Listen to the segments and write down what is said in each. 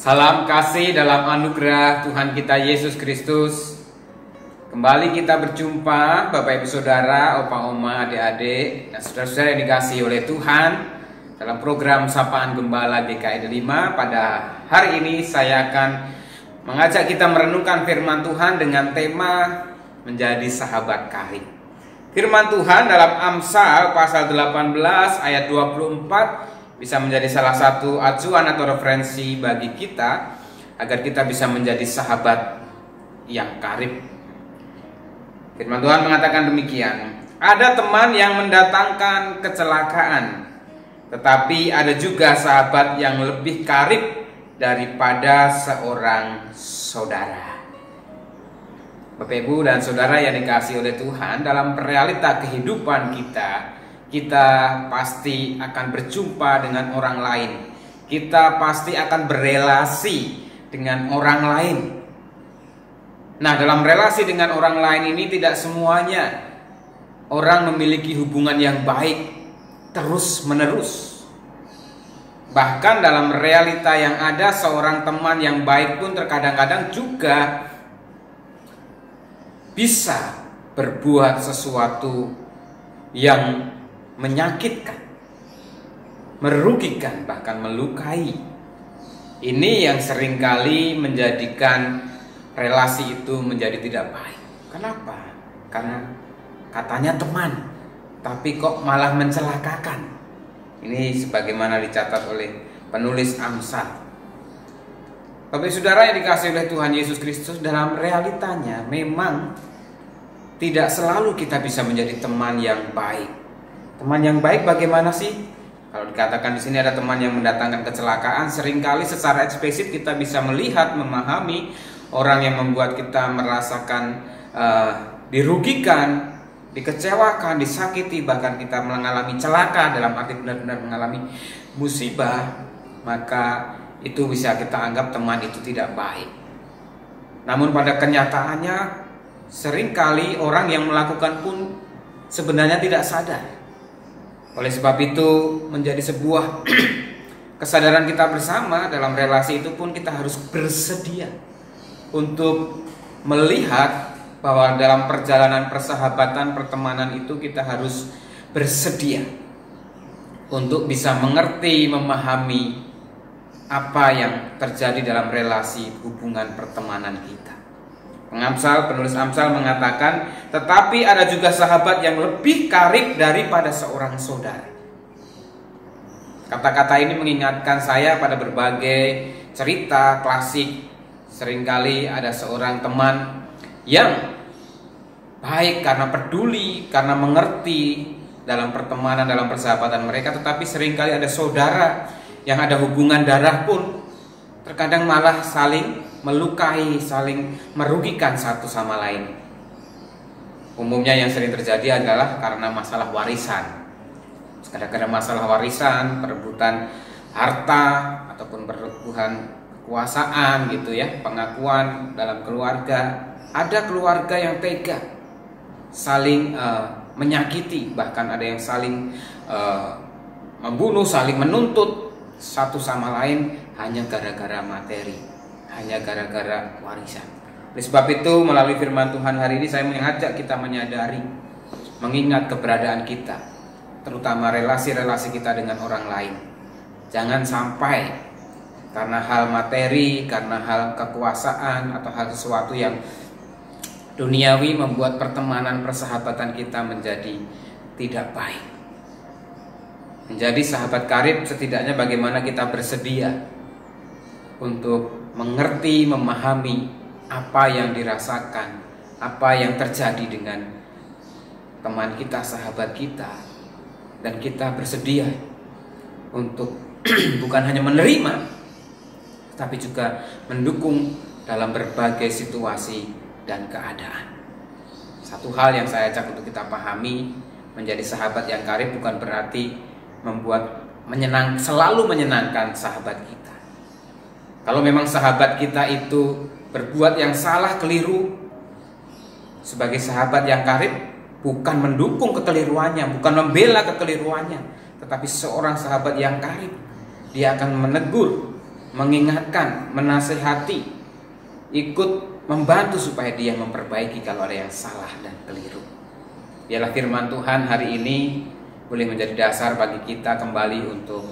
Salam kasih dalam anugerah Tuhan kita Yesus Kristus. Kembali kita berjumpa Bapak Ibu Saudara, Opa Oma, adik-adik, dan saudara-saudara yang dikasihi oleh Tuhan dalam program Sapaan Gembala GKI 5. Pada hari ini saya akan mengajak kita merenungkan firman Tuhan dengan tema menjadi sahabat karib. Firman Tuhan dalam Amsal pasal 18 ayat 24 bisa menjadi salah satu acuan atau referensi bagi kita agar kita bisa menjadi sahabat yang karib. Firman Tuhan mengatakan demikian: ada teman yang mendatangkan kecelakaan, tetapi ada juga sahabat yang lebih karib daripada seorang saudara. Bapak Ibu dan Saudara yang dikasihi oleh Tuhan, dalam realita kehidupan kita pasti akan berjumpa dengan orang lain. Kita pasti akan berelasi dengan orang lain. Nah, dalam relasi dengan orang lain ini tidak semuanya orang memiliki hubungan yang baik terus-menerus. Bahkan dalam realita yang ada, seorang teman yang baik pun terkadang-kadang juga bisa berbuat sesuatu yang menyakitkan, merugikan, bahkan melukai. Ini yang seringkali menjadikan relasi itu menjadi tidak baik. Kenapa? Karena katanya teman, tapi kok malah mencelakakan. Ini sebagaimana dicatat oleh penulis Amsal. Bapak Saudara yang dikasihi oleh Tuhan Yesus Kristus, dalam realitanya memang tidak selalu kita bisa menjadi teman yang baik. Teman yang baik bagaimana sih? Kalau dikatakan di sini ada teman yang mendatangkan kecelakaan, seringkali secara eksplisit kita bisa melihat, memahami orang yang membuat kita merasakan dirugikan, dikecewakan, disakiti, bahkan kita mengalami celaka dalam arti benar-benar mengalami musibah, maka itu bisa kita anggap teman itu tidak baik. Namun pada kenyataannya seringkali orang yang melakukan pun sebenarnya tidak sadar. Oleh sebab itu menjadi sebuah kesadaran kita bersama dalam relasi itu pun kita harus bersedia untuk melihat bahwa dalam perjalanan persahabatan, pertemanan itu kita harus bersedia untuk bisa mengerti, memahami apa yang terjadi dalam relasi hubungan pertemanan kita. Penulis Amsal mengatakan, tetapi ada juga sahabat yang lebih karib daripada seorang saudara. Kata-kata ini mengingatkan saya pada berbagai cerita klasik. Seringkali ada seorang teman yang baik karena peduli, karena mengerti dalam pertemanan, dalam persahabatan mereka. Tetapi seringkali ada saudara yang ada hubungan darah pun terkadang malah saling melukai, saling merugikan satu sama lain. Umumnya yang sering terjadi adalah karena masalah warisan. Kadang-kadang masalah warisan, perebutan harta, ataupun perebutan kekuasaan gitu ya, pengakuan dalam keluarga. Ada keluarga yang tega, saling menyakiti, bahkan ada yang saling membunuh, saling menuntut satu sama lain hanya gara-gara materi, hanya gara-gara warisan. Oleh sebab itu melalui firman Tuhan hari ini saya mengajak kita menyadari, mengingat keberadaan kita, terutama relasi-relasi kita dengan orang lain. Jangan sampai karena hal materi, karena hal kekuasaan atau hal sesuatu yang duniawi membuat pertemanan, persahabatan kita menjadi tidak baik. Menjadi sahabat karib setidaknya bagaimana kita bersedia untuk mengerti, memahami apa yang dirasakan, apa yang terjadi dengan teman kita, sahabat kita, dan kita bersedia untuk bukan hanya menerima, tapi juga mendukung dalam berbagai situasi dan keadaan. Satu hal yang saya ajak untuk kita pahami, menjadi sahabat yang karib bukan berarti selalu menyenangkan sahabat kita. Kalau memang sahabat kita itu berbuat yang salah, keliru, sebagai sahabat yang karib bukan mendukung kekeliruannya, bukan membela kekeliruannya, tetapi seorang sahabat yang karib, dia akan menegur, mengingatkan, menasehati, ikut membantu supaya dia memperbaiki kalau ada yang salah dan keliru. Biarlah firman Tuhan hari ini boleh menjadi dasar bagi kita kembali untuk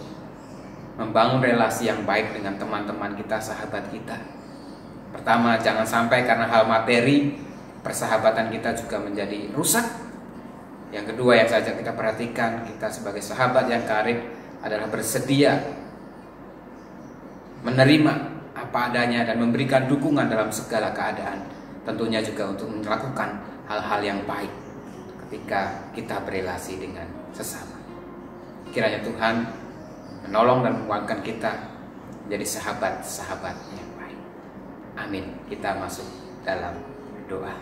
membangun relasi yang baik dengan teman-teman kita, sahabat kita. Pertama, jangan sampai karena hal materi persahabatan kita juga menjadi rusak. Yang kedua yang saja kita perhatikan, kita sebagai sahabat yang karib adalah bersedia menerima apa adanya dan memberikan dukungan dalam segala keadaan. Tentunya juga untuk melakukan hal-hal yang baik ketika kita berelasi dengan sesama. Kiranya Tuhan menolong dan menguatkan kita menjadi sahabat-sahabat yang baik. Amin. Kita masuk dalam doa.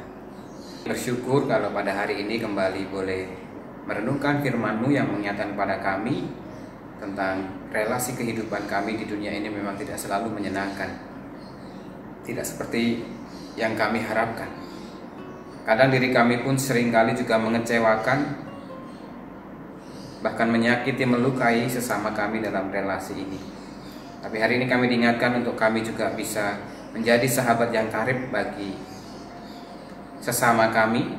Bersyukur kalau pada hari ini kembali boleh merenungkan firman-Mu yang mengingatkan pada kami tentang relasi kehidupan kami di dunia ini memang tidak selalu menyenangkan. Tidak seperti yang kami harapkan. Kadang diri kami pun seringkali juga mengecewakan, bahkan menyakiti, melukai sesama kami dalam relasi ini. Tapi hari ini kami diingatkan untuk kami juga bisa menjadi sahabat yang karib bagi sesama kami,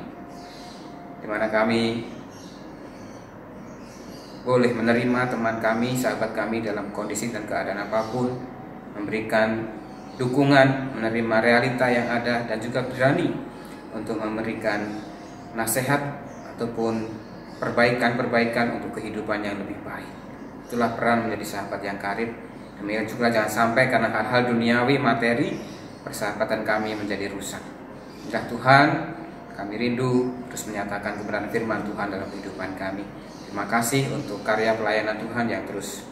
di mana kami boleh menerima teman kami, sahabat kami dalam kondisi dan keadaan apapun, memberikan dukungan, menerima realita yang ada, dan juga berani untuk memberikan nasihat ataupun perbaikan-perbaikan untuk kehidupan yang lebih baik. Itulah peran menjadi sahabat yang karib. Demikian juga jangan sampai karena hal-hal duniawi, materi, persahabatan kami menjadi rusak. Ya Tuhan, kami rindu terus menyatakan kebenaran firman Tuhan dalam kehidupan kami. Terima kasih untuk karya pelayanan Tuhan yang terus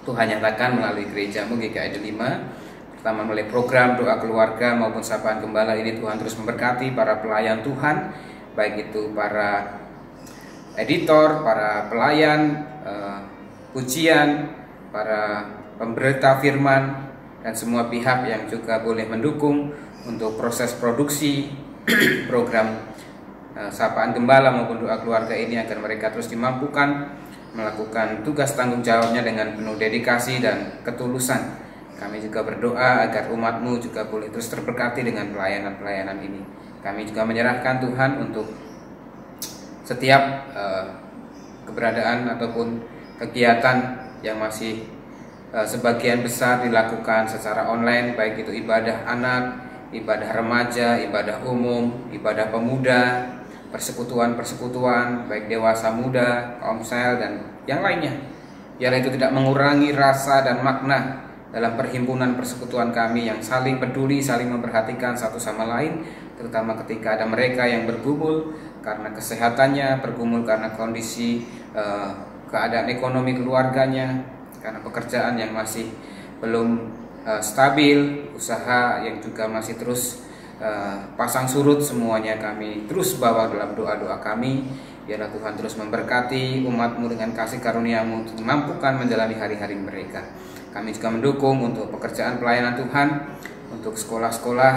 Tuhan nyatakan melalui gereja-Mu GKI Delima. Pertama melalui program doa keluarga maupun sapaan gembala ini, Tuhan terus memberkati para pelayan Tuhan, baik itu para editor, para pelayan pujian, para pemberita firman, dan semua pihak yang juga boleh mendukung untuk proses produksi program sapaan gembala maupun doa keluarga ini, agar mereka terus dimampukan melakukan tugas tanggung jawabnya dengan penuh dedikasi dan ketulusan. Kami juga berdoa agar umat-Mu juga boleh terus terberkati dengan pelayanan-pelayanan ini. Kami juga menyerahkan Tuhan untuk setiap keberadaan ataupun kegiatan yang masih sebagian besar dilakukan secara online, baik itu ibadah anak, ibadah remaja, ibadah umum, ibadah pemuda, persekutuan-persekutuan, baik dewasa muda, komsel, dan yang lainnya. Biarlah itu tidak mengurangi rasa dan makna dalam perhimpunan persekutuan kami yang saling peduli, saling memperhatikan satu sama lain, terutama ketika ada mereka yang bergumul karena kesehatannya, bergumul karena kondisi keadaan ekonomi keluarganya, karena pekerjaan yang masih belum stabil, usaha yang juga masih terus pasang surut. Semuanya kami terus bawa dalam doa-doa kami. Biarlah Tuhan terus memberkati umat-Mu dengan kasih karunia-Mu untuk mampukan menjalani hari-hari mereka. Kami juga mendukung untuk pekerjaan pelayanan Tuhan, untuk sekolah-sekolah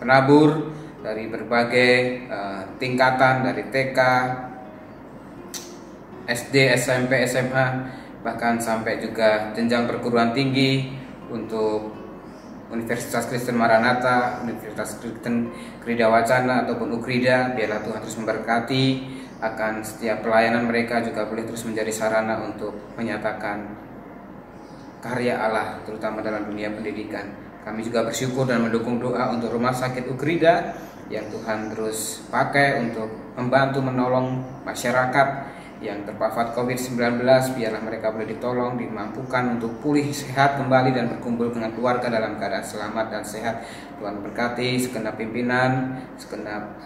penabur dari berbagai tingkatan, dari TK, SD, SMP, SMA, bahkan sampai juga jenjang perguruan tinggi, untuk Universitas Kristen Maranatha, Universitas Kristen Krida Wacana ataupun Ukrida. Biarlah Tuhan terus memberkati akan setiap pelayanan mereka, juga boleh terus menjadi sarana untuk menyatakan karya Allah, terutama dalam dunia pendidikan. Kami juga bersyukur dan mendukung doa untuk Rumah Sakit Ukrida yang Tuhan terus pakai untuk membantu menolong masyarakat yang terpapar COVID-19. Biarlah mereka boleh ditolong, dimampukan untuk pulih sehat kembali dan berkumpul dengan keluarga dalam keadaan selamat dan sehat. Tuhan berkati segenap pimpinan, segenap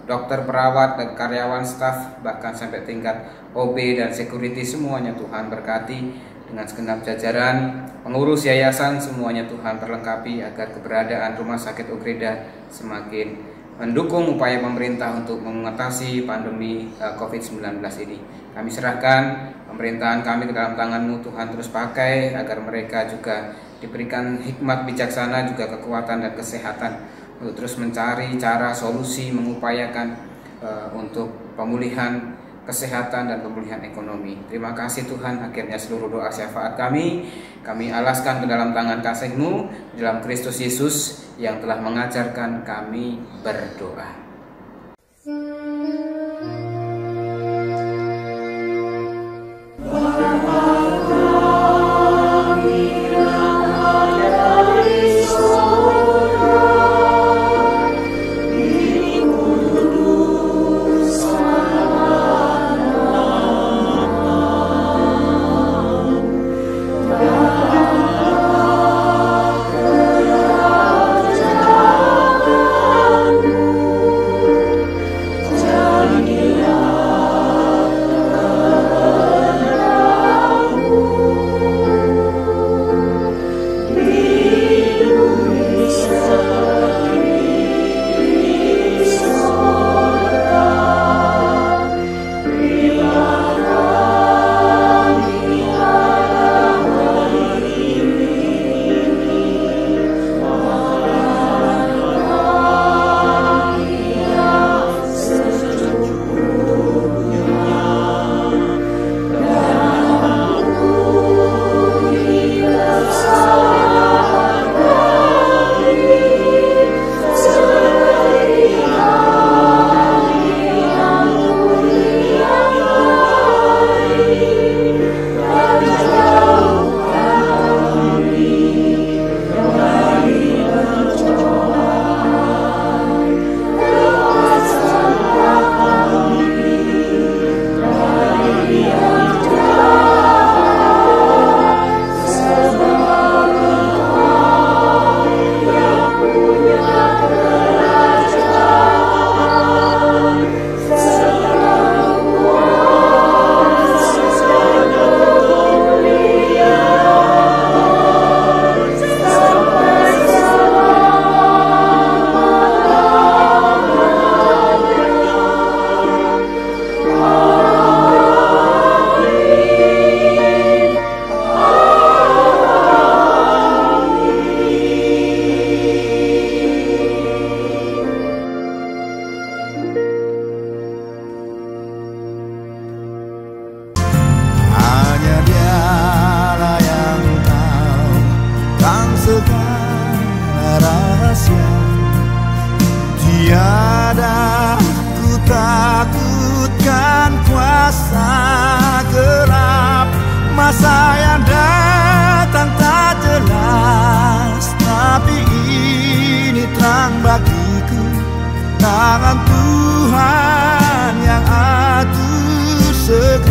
dokter, perawat, dan karyawan staf, bahkan sampai tingkat OB dan security, semuanya Tuhan berkati. Dengan segenap jajaran pengurus yayasan, semuanya Tuhan perlengkapi agar keberadaan Rumah Sakit Ukrida semakin mendukung upaya pemerintah untuk mengatasi pandemi COVID-19 ini. Kami serahkan pemerintahan kami ke dalam tangan-Mu, Tuhan. Terus pakai agar mereka juga diberikan hikmat bijaksana, juga kekuatan dan kesehatan untuk terus mencari cara solusi, mengupayakan untuk pemulihan kesehatan dan pemulihan ekonomi. Terima kasih Tuhan, akhirnya seluruh doa syafaat kami alaskan ke dalam tangan kasih-Mu dalam Kristus Yesus yang telah mengajarkan kami berdoa. Tiada ku takutkan kuasa gelap, masa yang datang tak jelas, tapi ini terang bagiku, tangan Tuhan yang atur segala.